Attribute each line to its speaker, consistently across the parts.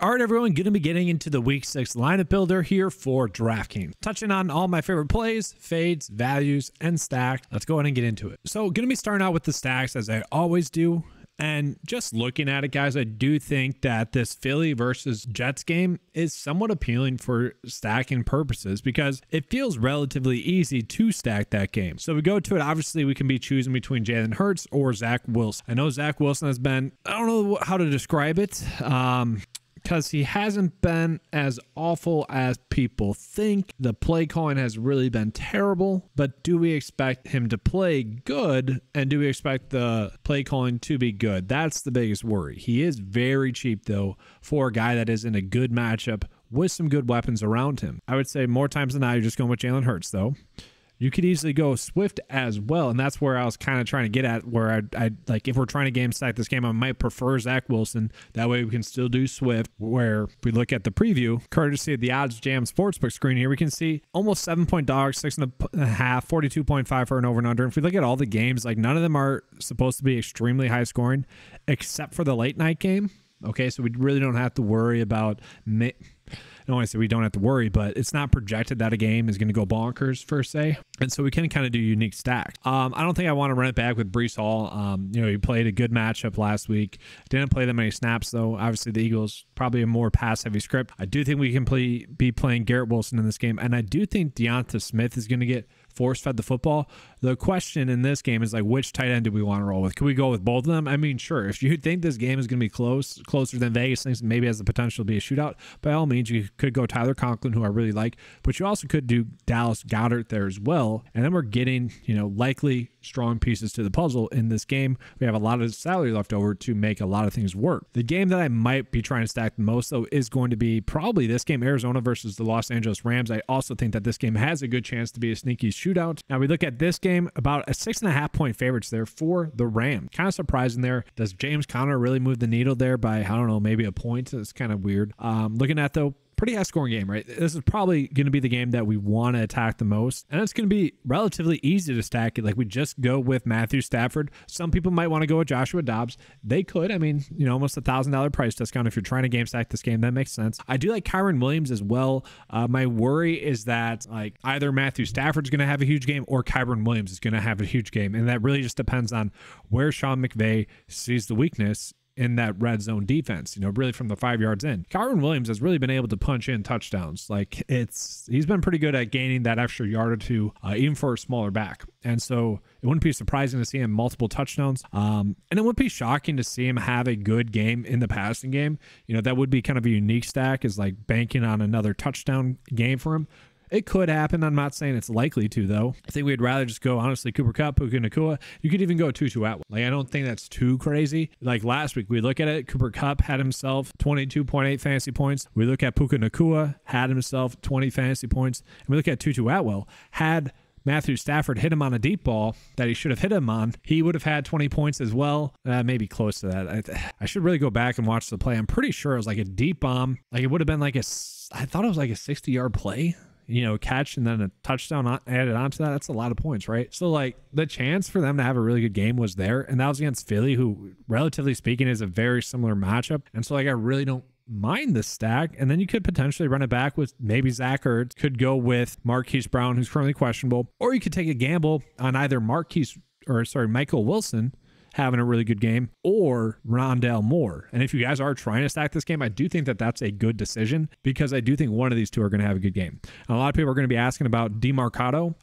Speaker 1: All right, everyone, going to be getting into the Week 6 lineup builder here for DraftKings. Touching on all my favorite plays, fades, values, and stacks. Let's go ahead and get into it. So going to be starting out with the stacks as I always do. And just looking at it, guys, I do think that this Philly versus Jets game is somewhat appealing for stacking purposes because it feels relatively easy to stack that game. So we go to it. Obviously, we can be choosing between Jalen Hurts or Zach Wilson. I know Zach Wilson has been, I don't know how to describe it. Because he hasn't been as awful as people think. The play calling has really been terrible, but do we expect him to play good? And do we expect the play calling to be good? That's the biggest worry. He is very cheap, though, for a guy that is in a good matchup with some good weapons around him. I would say more times than not, you're just going with Jalen Hurts, though. You could easily go Swift as well, and that's where I was kind of trying to get at, where I like if we're trying to game stack this game, I might prefer Zach Wilson. That way we can still do Swift, where if we look at the preview, courtesy of the Odds Jam Sportsbook screen here, we can see almost 7-point dogs, 6.5, 42.5 for an over and under. And if we look at all the games, like none of them are supposed to be extremely high scoring, except for the late night game. Okay, so we really don't have to worry about... I don't want to say we don't have to worry, but it's not projected that a game is going to go bonkers per se. And so we can kind of do unique stacks. I don't think I want to run it back with Breece Hall. He played a good matchup last week. Didn't play that many snaps, though. Obviously, the Eagles probably a more pass-heavy script. I do think we can be playing Garrett Wilson in this game. And I do think Deonta Smith is going to get force-fed the football. The question in this game is like, which tight end do we want to roll with? Can we go with both of them? I mean, sure. If you think this game is going to be closer than Vegas thinks, maybe has the potential to be a shootout, by all means, you could go Tyler Conklin, who I really like, but you also could do Dallas Goedert there as well. And then we're getting, likely strong pieces to the puzzle in this game. We have a lot of salary left over to make a lot of things work. The game that I might be trying to stack the most, though, is going to be probably this game, Arizona versus the Los Angeles Rams. I also think that this game has a good chance to be a sneaky shootout. Now we look at this game, about a 6.5 point favorites there for the Rams. Kind of surprising there. Does James Conner really move the needle there by, I don't know, maybe a point? It's kind of weird. Looking at, though, pretty high scoring game, right? This is probably going to be the game that we want to attack the most. And it's going to be relatively easy to stack it. Like we just go with Matthew Stafford. Some people might want to go with Joshua Dobbs. They could. I mean, almost $1,000 price discount. If you're trying to game stack this game, that makes sense. I do like Kyren Williams as well. My worry is that like either Matthew Stafford's going to have a huge game or Kyren Williams is going to have a huge game. And that really just depends on where Sean McVay sees the weakness in that red zone defense, really from the 5 yards in. Kyren Williams has really been able to punch in touchdowns. Like he's been pretty good at gaining that extra yard or two, even for a smaller back. And so it wouldn't be surprising to see him multiple touchdowns. And it wouldn't be shocking to see him have a good game in the passing game. That would be kind of a unique stack, is like banking on another touchdown game for him. It could happen. I'm not saying it's likely to, though. I think we'd rather just go, honestly, Cooper Kupp, Puka Nacua. You could even go Tutu Atwell. Like, I don't think that's too crazy. Like last week, we look at it. Cooper Kupp had himself 22.8 fantasy points. We look at Puka Nacua, had himself 20 fantasy points. And we look at Tutu Atwell, had Matthew Stafford hit him on a deep ball that he should have hit him on, he would have had 20 points as well. Maybe close to that. I should really go back and watch the play. I'm pretty sure it was like a deep bomb. Like it would have been like I thought it was like a 60-yard play. Catch and then a touchdown added onto that. That's a lot of points, right? So like the chance for them to have a really good game was there, and that was against Philly, who relatively speaking is a very similar matchup. And so like I really don't mind the stack. And then you could potentially run it back with maybe Zach Ertz, could go with Marquise Brown, who's currently questionable, or you could take a gamble on either Michael Wilson having a really good game, or Rondale Moore. And if you guys are trying to stack this game, I do think that that's a good decision, because I do think one of these two are going to have a good game. And a lot of people are going to be asking about DeMarcado.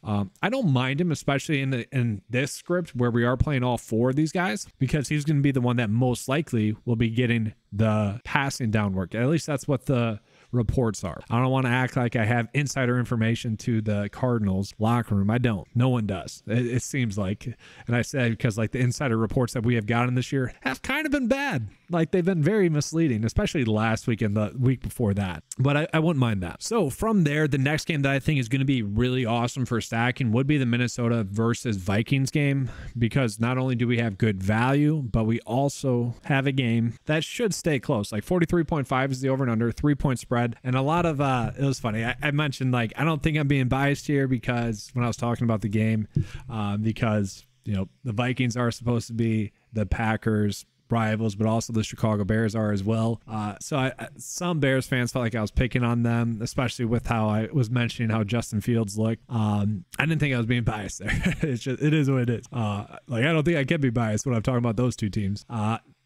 Speaker 1: I don't mind him, especially in this script where we are playing all four of these guys, because he's going to be the one that most likely will be getting the passing down work. At least that's what the reports are. I don't want to act like I have insider information to the Cardinals locker room. I don't. No one does. It seems like, and I say because like the insider reports that we have gotten this year have kind of been bad. Like they've been very misleading, especially last week and the week before that. But I wouldn't mind that. So from there, the next game that I think is going to be really awesome for stacking would be the Minnesota versus Vikings game, because not only do we have good value, but we also have a game that should stay close. Like 43.5 is the over and under, 3-point spread. And a lot of, it was funny. I mentioned, like, I don't think I'm being biased here, because when I was talking about the game, because, the Vikings are supposed to be the Packers rivals, but also the Chicago Bears are as well. So some Bears fans felt like I was picking on them, especially with how I was mentioning how Justin Fields looked. I didn't think I was being biased there. It is what it is. Like, I don't think I can be biased when I'm talking about those two teams.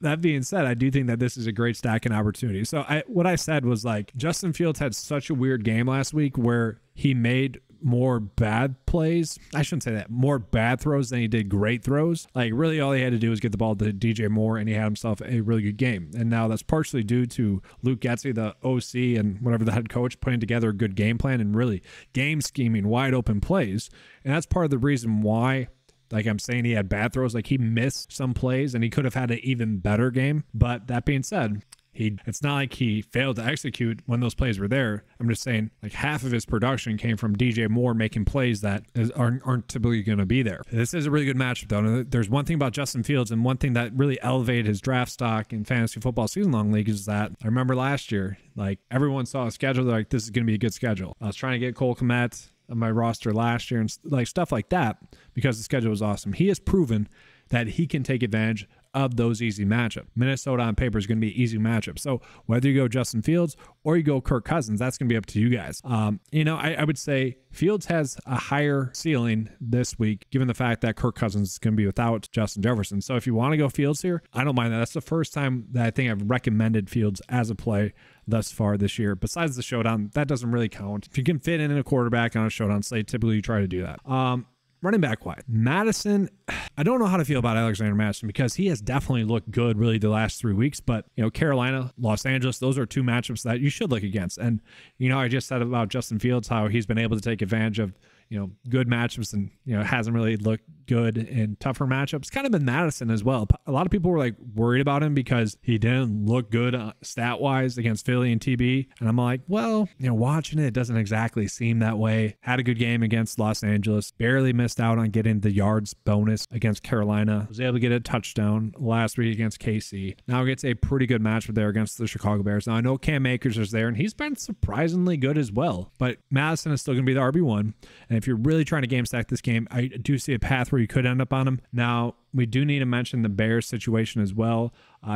Speaker 1: That being said, I do think that this is a great stacking opportunity. So what I said was, like, Justin Fields had such a weird game last week where he made more bad plays. I shouldn't say that. More bad throws than he did great throws. Like, really all he had to do was get the ball to DJ Moore, and he had himself a really good game. And now that's partially due to Luke Getsy, the OC, and whatever the head coach, putting together a good game plan and really game scheming wide open plays. And that's part of the reason why, like I'm saying, he had bad throws. Like, he missed some plays and he could have had an even better game. But that being said, it's not like he failed to execute when those plays were there. I'm just saying, like, half of his production came from DJ Moore making plays that aren't typically going to be there. This is a really good matchup, though. There's one thing about Justin Fields, and one thing that really elevated his draft stock in fantasy football season-long league is that I remember last year, like, everyone saw a schedule, they're like, this is going to be a good schedule. I was trying to get Cole Kmet on my roster last year and like stuff like that because the schedule was awesome. He has proven that he can take advantage of those easy matchups. Minnesota on paper is going to be an easy matchup. So whether you go Justin Fields or you go Kirk Cousins, that's going to be up to you guys. I would say Fields has a higher ceiling this week, given the fact that Kirk Cousins is going to be without Justin Jefferson. So if you want to go Fields here, I don't mind that. That's the first time that I think I've recommended Fields as a play thus far this year. Besides the showdown, that doesn't really count. If you can fit in a quarterback on a showdown slate, typically you try to do that. Running back wide, Madison, I don't know how to feel about Alexander Madison because he has definitely looked good really the last 3 weeks, but Carolina, Los Angeles, those are two matchups that you should look against. And I just said about Justin Fields how he's been able to take advantage of good matchups and hasn't really looked good in tougher matchups. Kind of in Madison as well. A lot of people were like worried about him because he didn't look good stat wise against Philly and TB, and I'm like, well, watching it doesn't exactly seem that way. Had a good game against Los Angeles, barely missed out on getting the yards bonus against Carolina, was able to get a touchdown last week against KC. Now gets a pretty good matchup there against the Chicago Bears. Now I know Cam Akers is there and he's been surprisingly good as well, but Madison is still going to be the RB1. And if you're really trying to game stack this game, I do see a path where you could end up on him. Now, we do need to mention the Bears situation as well.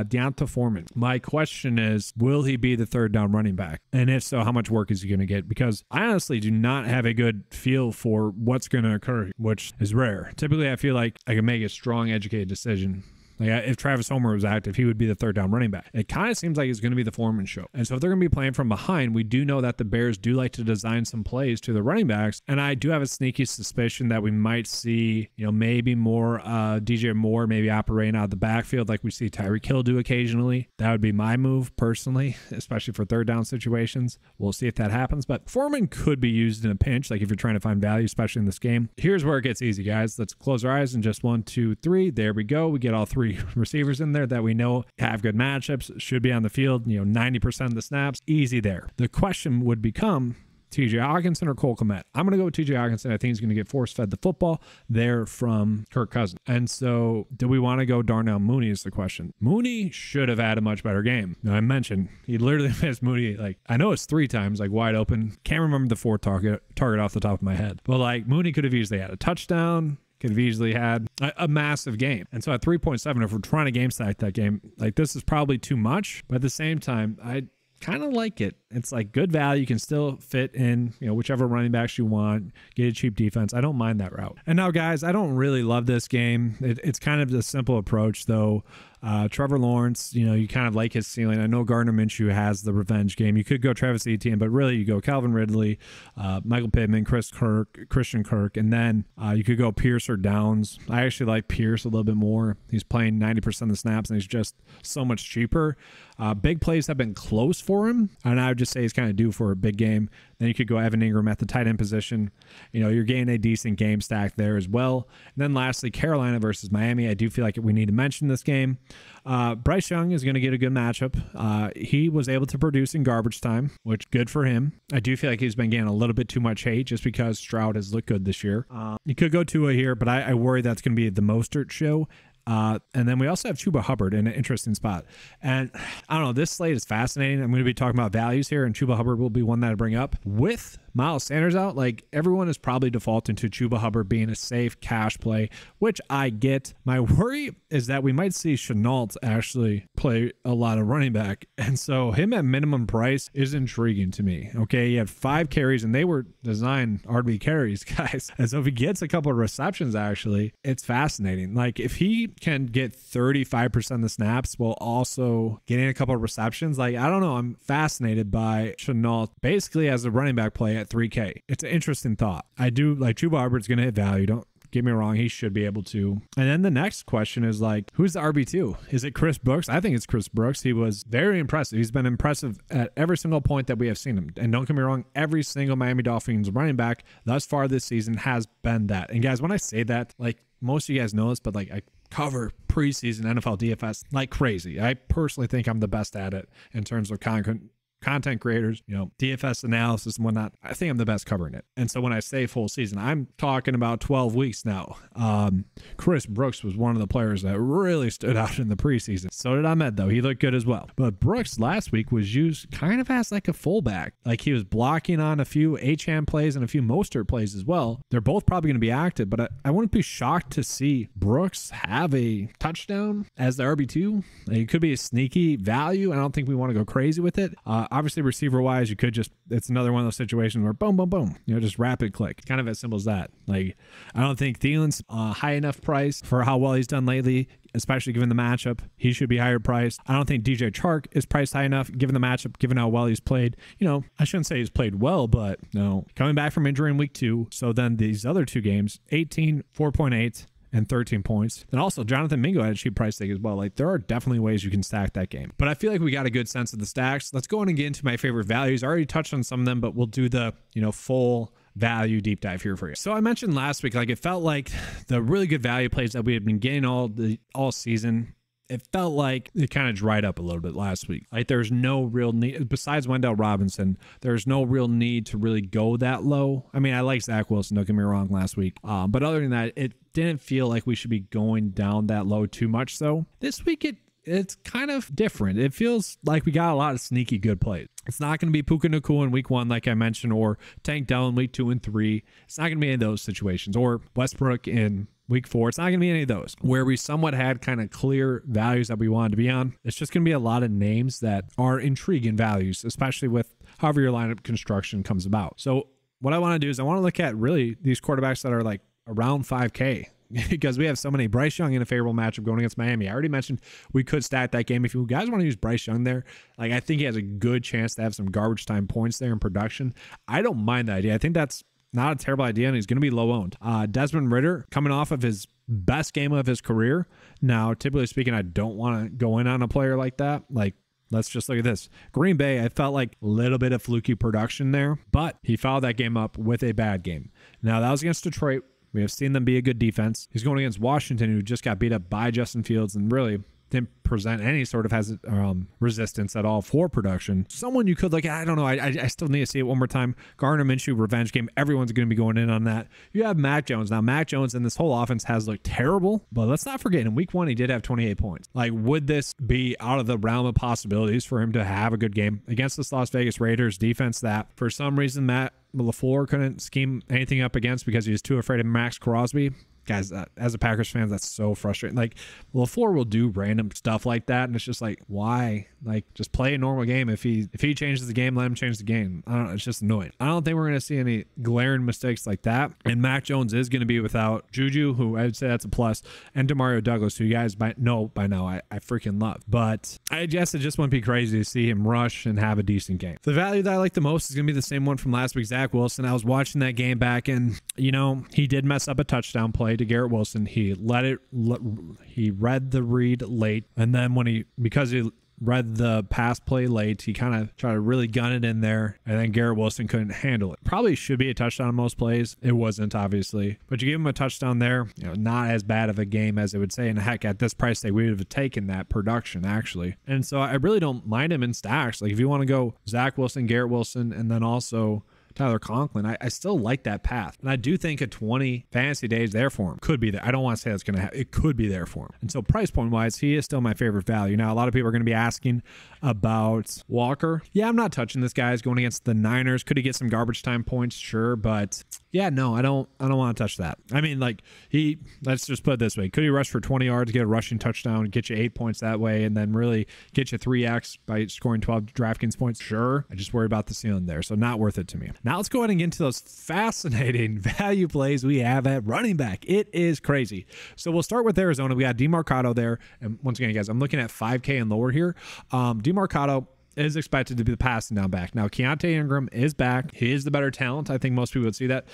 Speaker 1: D'Onta Foreman. My question is, will he be the third down running back? And if so, how much work is he going to get? Because I honestly do not have a good feel for what's going to occur, which is rare. Typically, I feel like I can make a strong, educated decision. Like, if Travis Homer was active, he would be the third down running back. It kind of seems like it's going to be the Foreman show. And so if they're going to be playing from behind, we do know that the Bears do like to design some plays to the running backs. And I do have a sneaky suspicion that we might see, maybe more DJ Moore maybe operating out of the backfield like we see Tyreek Hill do occasionally. That would be my move personally, especially for third down situations. We'll see if that happens. But Foreman could be used in a pinch, like if you're trying to find value, especially in this game. Here's where it gets easy, guys. Let's close our eyes and just 1, 2, 3. There we go. We get all three receivers in there that we know have good matchups, should be on the field, 90% of the snaps. Easy there. The question would become TJ Hockenson or Cole Kmet. I'm going to go with TJ Hockenson. I think he's going to get force-fed the football there from Kirk Cousins. And so do we want to go Darnell Mooney is the question. Mooney should have had a much better game. Now, I mentioned he literally missed Mooney, I know it's 3 times, wide open. Can't remember the 4th target off the top of my head. But Mooney could have easily had a touchdown, could have easily had a massive game. And so at 3.7, if we're trying to game stack that game, this is probably too much. But at the same time, I kind of like it. It's good value. You can still fit in, whichever running backs you want, get a cheap defense. I don't mind that route. And now, guys, I don't really love this game. It's kind of the simple approach, though. Trevor Lawrence, you kind of like his ceiling. I know Gardner Minshew has the revenge game. You could go Travis Etienne, but really you go Calvin Ridley, Michael Pittman, Christian Kirk, and then you could go Pierce or Downs. I actually like Pierce a little bit more. He's playing 90% of the snaps, and he's just so much cheaper. Big plays have been close for him, and I would just say he's kind of due for a big game. Then you could go Evan Ingram at the tight end position. You're getting a decent game stack there as well. And then lastly, Carolina versus Miami. I do feel like we need to mention this game. Bryce Young is going to get a good matchup. He was able to produce in garbage time, which good for him. I do feel like he's been getting a little bit too much hate just because Stroud has looked good this year. You could go Tua here, but I worry that's going to be the Mostert show. And then we also have Chuba Hubbard in an interesting spot. And I don't know, this slate is fascinating. I'm going to be talking about values here, and Chuba Hubbard will be one that I bring up. With Miles Sanders out, like everyone is probably defaulting to Chuba Hubbard being a safe cash play, which I get. My worry is that we might see Shenault actually play a lot of running back. And so him at minimum price is intriguing to me. Okay. He had 5 carries and they were designed RB carries, guys. And so if he gets a couple of receptions, actually, it's fascinating. Like if he can get 35% of the snaps while also getting a couple of receptions, like, I don't know. I'm fascinated by Shenault basically as a running back play at 3K. It's an interesting thought. I do like Chuba Hubbard's going to hit value. Don't get me wrong. He should be able to. And then the next question is like, who's the RB2? Is it Chris Brooks? I think it's Chris Brooks. He was very impressive. He's been impressive at every single point that we have seen him. And don't get me wrong, every single Miami Dolphins running back thus far this season has been that. And guys, when I say that, like most of you guys know this, but like I cover preseason NFL DFS like crazy. I personally think I'm the best at it in terms of content creators, DFS analysis and whatnot. I think I'm the best covering it. And so when I say full season, I'm talking about 12 weeks now. Chris Brooks was one of the players that really stood out in the preseason. So did Ahmed, though. He looked good as well. But Brooks last week was used kind of as like a fullback. Like he was blocking on a few Achane plays and a few Mostert plays as well. They're both probably going to be active, but I wouldn't be shocked to see Brooks have a touchdown as the RB2. It could be a sneaky value. I don't think we want to go crazy with it. Obviously, receiver-wise, you could just, it's another one of those situations where boom, boom, boom, just rapid click. Kind of as simple as that. Like, I don't think Thielen's high enough price for how well he's done lately, especially given the matchup. He should be higher priced. I don't think DJ Chark is priced high enough given the matchup, given how well he's played. I shouldn't say he's played well, but no. Coming back from injury in week 2. So then these other 2 games, 18, 4.8. and 13 points. Then also Jonathan Mingo had a cheap price tag as well. Like there are definitely ways you can stack that game. But I feel like we got a good sense of the stacks. Let's go on and get into my favorite values. I already touched on some of them, but we'll do the, full value deep dive here for you. So I mentioned last week, like it felt like the really good value plays that we had been getting all season, it felt like it kind of dried up a little bit last week. Like there's no real need, besides Wendell Robinson, there's no real need to really go that low. I mean, I like Zach Wilson, don't get me wrong, last week. But other than that, it didn't feel like we should be going down that low too much. So this week, it's kind of different. It feels like we got a lot of sneaky good plays. It's not going to be Puka Nacua in week 1, like I mentioned, or Tank Dell in week 2 and 3. It's not going to be any of those situations, or Westbrook in week 4. It's not going to be any of those where we somewhat had kind of clear values that we wanted to be on. It's just going to be a lot of names that are intriguing values, especially with however your lineup construction comes about. So what I want to do is I want to look at really these quarterbacks that are like around 5K. Because we have so many. Bryce Young in a favorable matchup going against Miami. I already mentioned we could stack that game. If you guys want to use Bryce Young there, like I think he has a good chance to have some garbage time points there in production. I don't mind the idea. I think that's not a terrible idea, and he's going to be low owned. Desmond Ridder coming off of his best game of his career. Now, typically speaking, I don't want to go in on a player like that. Like, let's just look at this. Green Bay, I felt like a little bit of fluky production there, but he followed that game up with a bad game. Now, that was against Detroit. We have seen them be a good defense. He's going against Washington, who just got beat up by Justin Fields and really didn't present any sort of resistance at all for production. Someone you could look at, I don't know, I still need to see it one more time. Gardner Minshew revenge game. Everyone's going to be going in on that. You have Mac Jones. Now, Mac Jones and this whole offense has looked terrible, but let's not forget, in week 1, he did have 28 points. Like, would this be out of the realm of possibilities for him to have a good game against this Las Vegas Raiders defense that, for some reason, Matt LaFleur couldn't scheme anything up against because he was too afraid of Max Crosby? Guys, as a Packers fan, that's so frustrating. Like, LaFleur will do random stuff like that, and it's just like, why? Like, just play a normal game. If he changes the game, let him change the game. I don't know. It's just annoying. I don't think we're going to see any glaring mistakes like that. And Mac Jones is going to be without Juju, who I would say that's a plus, and Demario Douglas, who you guys might know by now I freaking love. But I guess it just wouldn't be crazy to see him rush and have a decent game. The value that I like the most is going to be the same one from last week, Zach Wilson. I was watching that game back, and, he did mess up a touchdown play to Garrett Wilson. He he read the read late, and then because he read the pass play late, he kind of tried to really gun it in there, and then Garrett Wilson couldn't handle it. Probably should be a touchdown on most plays. It wasn't, obviously, but you give him a touchdown there, not as bad of a game as it would say. And heck, at this price tag, we would have taken that production actually. And so I really don't mind him in stacks. Like if you want to go Zach Wilson, Garrett Wilson, and then also Tyler Conklin, I still like that path. And I do think a 20 fantasy days there for him could be there. I don't want to say that's going to happen. It could be there for him. And so price point wise, he is still my favorite value. Now, a lot of people are going to be asking about Walker. Yeah, I'm not touching this guy. He's going against the Niners. Could he get some garbage time points? Sure. But yeah, no, I don't want to touch that. I mean, like let's just put it this way. Could he rush for 20 yards, get a rushing touchdown, get you 8 points that way, and then really get you 3x by scoring 12 DraftKings points? Sure. I just worry about the ceiling there. So not worth it to me. Now let's go ahead and get into those fascinating value plays we have at running back. It is crazy. So we'll start with Arizona. We got DeMarcado there. And once again, guys, I'm looking at 5K and lower here. DeMarcado is expected to be the passing down back. Now, Keontae Ingram is back. He is the better talent. I think most people would see that.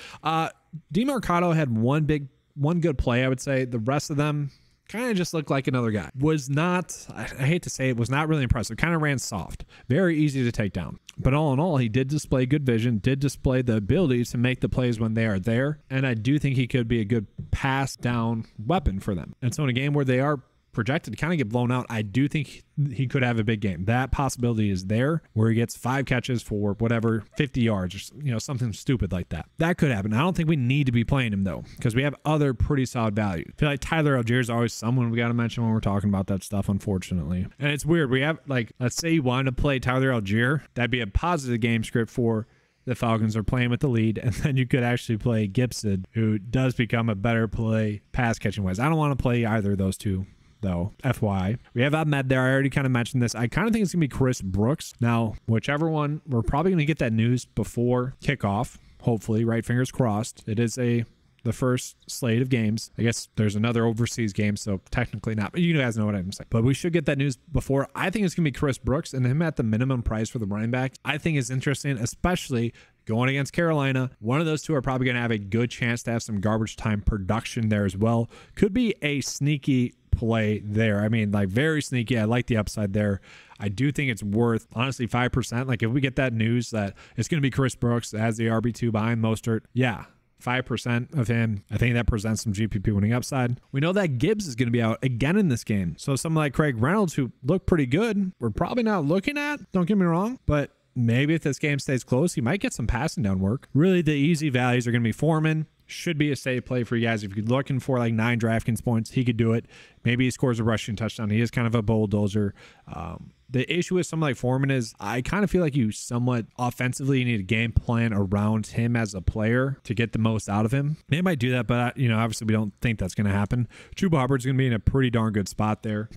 Speaker 1: DeMarcado had one good play, I would say. The rest of them kind of just looked like another guy. Was not, I hate to say it, was not really impressive. Kind of ran soft. Very easy to take down. But all in all, he did display good vision, did display the ability to make the plays when they are there. And I do think he could be a good pass down weapon for them. And so in a game where they are projected to kind of get blown out, I do think he could have a big game. That possibility is there, where he gets 5 catches for whatever 50 yards or something stupid like that. That could happen. I don't think we need to be playing him though, because we have other pretty solid value. I feel like Tyler Algier is always someone we got to mention when we're talking about that stuff, unfortunately. And it's weird. We have, like, let's say you wanted to play Tyler Algier, that'd be a positive game script for the Falcons are playing with the lead, and then you could actually play Gibson, who does become a better play pass catching wise. I don't want to play either of those two, though, FYI. We have Ahmed there. I already kind of mentioned this. I kind of think it's going to be Chris Brooks. Now, whichever one, we're probably going to get that news before kickoff, hopefully, right? Fingers crossed. It is the first slate of games. I guess there's another overseas game, so technically not, but you guys know what I'm saying. But we should get that news before. I think it's going to be Chris Brooks, and him at the minimum price for the running back, I think is interesting, especially going against Carolina. One of those two are probably going to have a good chance to have some garbage time production there as well. Could be a sneaky play there. I mean, like, very sneaky. I like the upside there. I do think it's worth, honestly, 5%. Like, if we get that news that it's going to be Chris Brooks as the RB2 behind Mostert, yeah, 5% of him, I think that presents some GPP winning upside. We know that Gibbs is going to be out again in this game. So someone like Craig Reynolds, who looked pretty good, we're probably not looking at, don't get me wrong, but maybe if this game stays close, he might get some passing down work. Really, the easy values are going to be Foreman. Should be a safe play for you guys. If you're looking for like 9 DraftKings points, he could do it. Maybe he scores a rushing touchdown. He is kind of a bulldozer. The issue with someone like Foreman is I kind of feel like you somewhat offensively need a game plan around him as a player to get the most out of him. They might do that, but obviously we don't think that's going to happen. Chuba Hubbard's going to be in a pretty darn good spot there.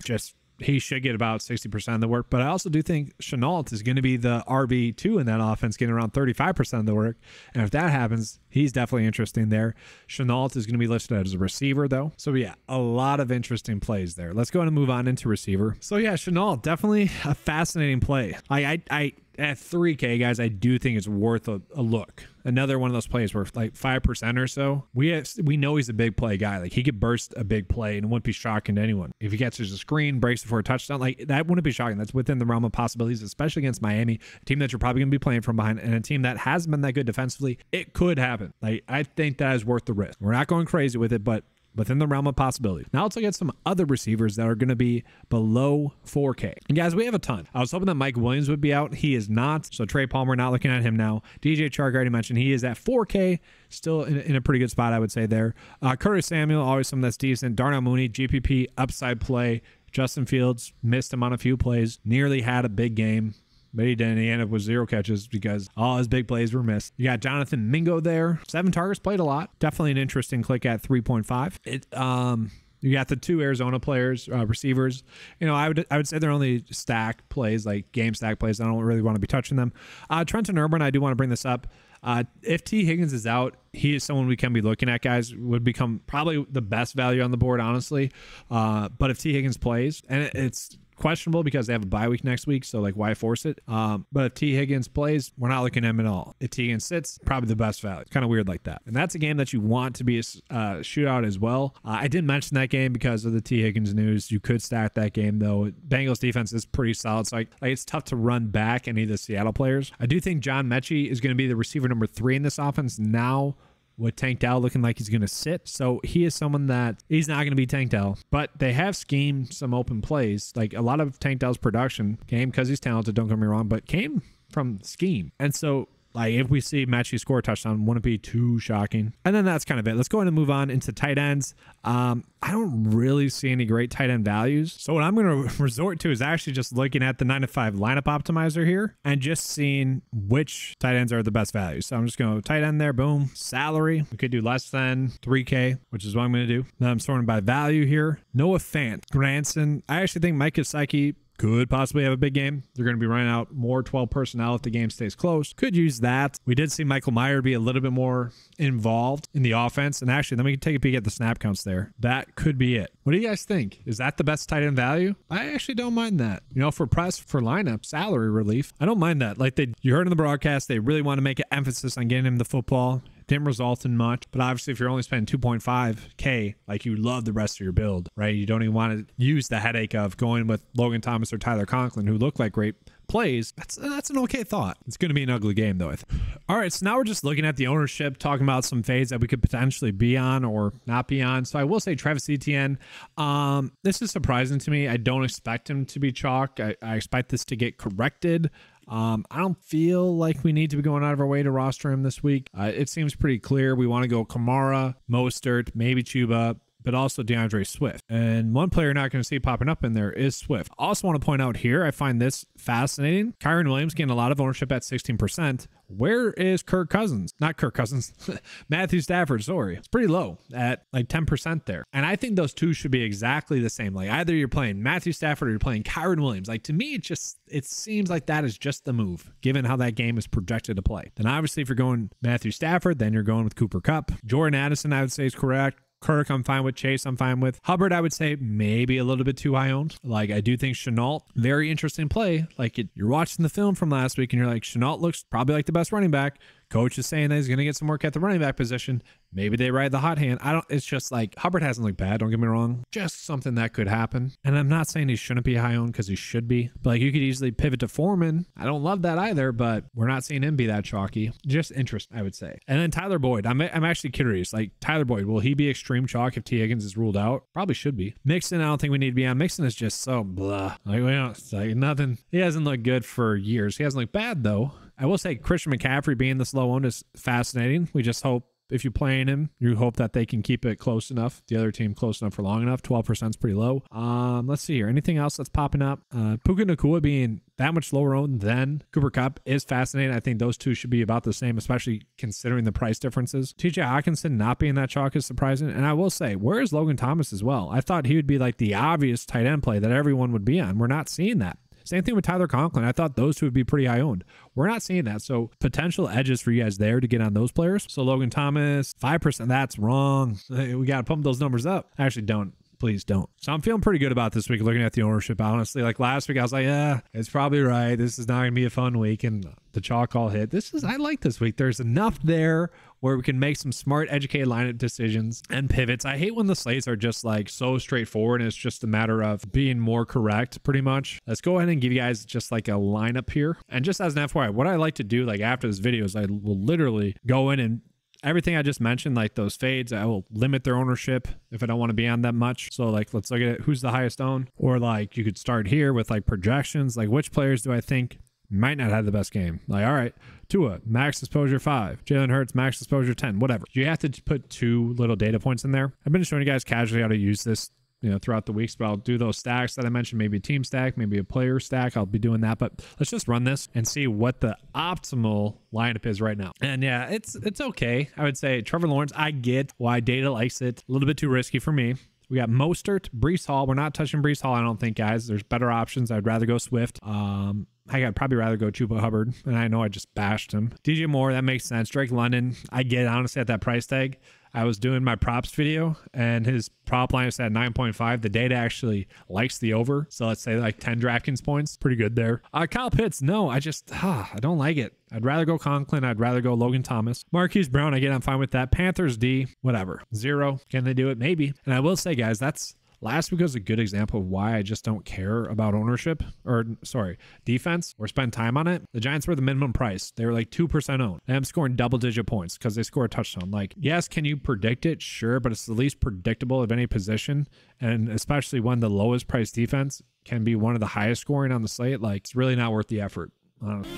Speaker 1: He should get about 60% of the work, but I also do think Shenault is going to be the RB2 in that offense, getting around 35% of the work. And if that happens, he's definitely interesting there. Shenault is going to be listed as a receiver, though. So yeah, a lot of interesting plays there. Let's go ahead and move on into receiver. So yeah, Shenault, definitely a fascinating play. I at 3K, guys, I do think it's worth a look. Another one of those plays where like 5% or so, we know he's a big play guy. Like, he could burst a big play and it wouldn't be shocking to anyone. If he catches a screen, breaks it for a touchdown, like, that wouldn't be shocking. That's within the realm of possibilities, especially against Miami, a team that you're probably going to be playing from behind, and a team that hasn't been that good defensively. It could happen. Like, I think that is worth the risk. We're not going crazy with it, but within the realm of possibility. Now let's look at some other receivers that are going to be below 4K. And guys, we have a ton. I was hoping that Mike Williams would be out. He is not. So Trey Palmer, not looking at him now. DJ Chark, I already mentioned, he is at 4K. Still in a pretty good spot, I would say there. Curtis Samuel, always something that's decent. Darnell Mooney, GPP, upside play. Justin Fields, missed him on a few plays. Nearly had a big game, but he didn't. He ended up with 0 catches because all his big plays were missed. You got Jonathan Mingo there. 7 targets, played a lot. Definitely an interesting click at 3.5. You got the 2 Arizona players, receivers. I would say they're only stack plays, like game stack plays. I don't really want to be touching them. Trenton Irwin, I do want to bring this up. If T. Higgins is out, he is someone we can be looking at, guys. Would become probably the best value on the board, honestly. But if T. Higgins plays, and it's questionable because they have a bye week next week, so like, why force it? But if T. Higgins plays, we're not looking at him at all. If T. Higgins sits, probably the best value. Kind of weird like that. And that's a game that you want to be a shootout as well. I didn't mention that game because of the T. Higgins news. You could stack that game though. Bengals defense is pretty solid, so like it's tough to run back any of the Seattle players. I do think John Mechie is going to be the receiver number 3 in this offense now, with Tank Dell looking like he's going to sit. So he is someone that he's not going to be Tank Dell, but they have schemed some open plays. Like, a lot of Tank Dell's production came because he's talented, don't get me wrong, but came from scheme. And so Like if we see Mechie score a touchdown, wouldn't be too shocking. And then that's kind of it. Let's go ahead and move on into tight ends. I don't really see any great tight end values. So what I'm going to resort to is actually just looking at the 9-to-5 lineup optimizer here and just seeing which tight ends are the best values. So I'm just going to tight end there. Boom. Salary. We could do less than 3K, which is what I'm going to do. Then I'm sorting by value here. Noah Fant, Granson. I actually think Mike Gesicki could possibly have a big game. They're going to be running out more 12 personnel if the game stays close. Could use that. We did see Michael Mayer be a little bit more involved in the offense. And actually, let me take a peek at the snap counts there. That could be it. What do you guys think? Is that the best tight end value? I actually don't mind that. You know, for press, for lineup, salary relief, I don't mind that. Like you heard in the broadcast, they really want to make an emphasis on getting him the football. Didn't result in much, but obviously if you're only spending 2.5K, like you love the rest of your build, right? You don't even want to use the headache of going with Logan Thomas or Tyler Conklin, who look like great plays. That's an okay thought. It's going to be an ugly game though, I think. All right, so now we're just looking at the ownership, talking about some fades that we could potentially be on or not be on. So I will say Travis Etienne, this is surprising to me. I don't expect him to be chalk. I expect this to get corrected. I don't feel like we need to be going out of our way to roster him this week. It seems pretty clear. We want to go Kamara, Mostert, maybe Chuba, but also DeAndre Swift. And one player you're not going to see popping up in there is Swift. I also want to point out here, I find this fascinating. Kyren Williams getting a lot of ownership at 16%. Where is Kirk Cousins? Not Kirk Cousins. Matthew Stafford, sorry. It's pretty low at like 10% there. And I think those two should be exactly the same. Like either you're playing Matthew Stafford or you're playing Kyren Williams. Like to me, it seems like that is just the move, given how that game is projected to play. Then obviously if you're going Matthew Stafford, then you're going with Cooper Kupp. Jordan Addison, I would say, is correct. Kirk, I'm fine with. Chase, I'm fine with. Hubbard, I would say maybe a little bit too high owned. Like I do think Shenault, very interesting play. Like you're watching the film from last week and you're like, Shenault looks probably like the best running back. Coach is saying that he's going to get some work at the running back position. Maybe they ride the hot hand. It's just like Hubbard hasn't looked bad. Don't get me wrong. Just something that could happen. And I'm not saying he shouldn't be high owned because he should be. But like you could easily pivot to Foreman. I don't love that either, but we're not seeing him be that chalky. Just interest, I would say. And then Tyler Boyd. I'm actually curious. Like Tyler Boyd, will he be extreme chalk if T. Higgins is ruled out? Probably should be. Mixon, I don't think we need to be on. Mixon is just so blah. Like, it's like nothing. He hasn't looked good for years. He hasn't looked bad though. I will say Christian McCaffrey being this low owned is fascinating. We just hope if you're playing him, you hope that they can keep it close enough. The other team close enough for long enough. 12% is pretty low. Let's see here. Anything else that's popping up? Puka Nacua being that much lower owned than Cooper Kupp is fascinating. I think those two should be about the same, especially considering the price differences. TJ Hawkinson not being that chalk is surprising. And I will say, where is Logan Thomas as well? I thought he would be like the obvious tight end play that everyone would be on. We're not seeing that. Same thing with Tyler Conklin. I thought those two would be pretty high owned. We're not seeing that. So potential edges for you guys there to get on those players. So Logan Thomas, 5%. That's wrong. We got to pump those numbers up. Actually, don't. Please don't. So I'm feeling pretty good about this week looking at the ownership, honestly. Like last week, I was like, yeah, it's probably right. This is not going to be a fun week. And the chalk all hit. I like this week. There's enough there where we can make some smart, educated lineup decisions and pivots. I hate when the slates are just like so straightforward and it's just a matter of being more correct, pretty much. Let's go ahead and give you guys just like a lineup here. And just as an FYI, what I like to do like after this video is I will literally go in and everything I just mentioned, like those fades, I will limit their ownership if I don't want to be on that much. So like, let's look at it. Who's the highest owned? Or like you could start here with like projections. Like which players do I think might not have the best game? Like, all right, Tua, max exposure 5. Jalen Hurts, max exposure 10, whatever. You have to put 2 little data points in there. I've been showing you guys casually how to use this, throughout the weeks, but I'll do those stacks that I mentioned, maybe a team stack, maybe a player stack. I'll be doing that, but let's just run this and see what the optimal lineup is right now. And yeah, it's okay. I would say Trevor Lawrence, I get why data likes it. A little bit too risky for me. We got Mostert, Breece Hall. We're not touching Breece Hall, I don't think, guys. There's better options. I'd rather go Swift. I'd probably rather go Chuba Hubbard, and I know I just bashed him. DJ Moore, that makes sense. Drake London, I get it, honestly, at that price tag. I was doing my props video, and his prop line is at 9.5. The data actually likes the over, so let's say like 10 DraftKings points. Pretty good there. Kyle Pitts, no, I don't like it. I'd rather go Conklin. I'd rather go Logan Thomas. Marquise Brown, again, I'm fine with that. Panthers D, whatever. 0. Can they do it? Maybe. And I will say, guys, last week was a good example of why I just don't care about defense or spend time on it. The Giants were the minimum price. They were like 2% owned. And I'm scoring double-digit points because they score a touchdown. Like, yes, can you predict it? Sure, but it's the least predictable of any position. And especially when the lowest price defense can be one of the highest scoring on the slate. Like, it's really not worth the effort. I don't know.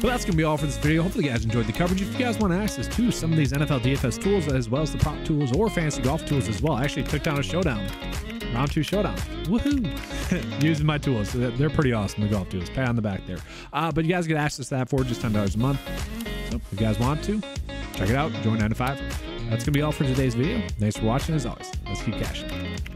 Speaker 1: But that's going to be all for this video. Hopefully you guys enjoyed the coverage. If you guys want access to some of these NFL DFS tools, as well as the prop tools or fantasy golf tools as well, I actually took down a showdown. Round 2 showdown. Woohoo! Using my tools. So they're pretty awesome, the golf tools. Pat on the back there. But you guys get access to that for just $10 a month. So if you guys want to, check it out. Join 9 to 5. That's going to be all for today's video. Thanks for watching as always. Let's keep cashing.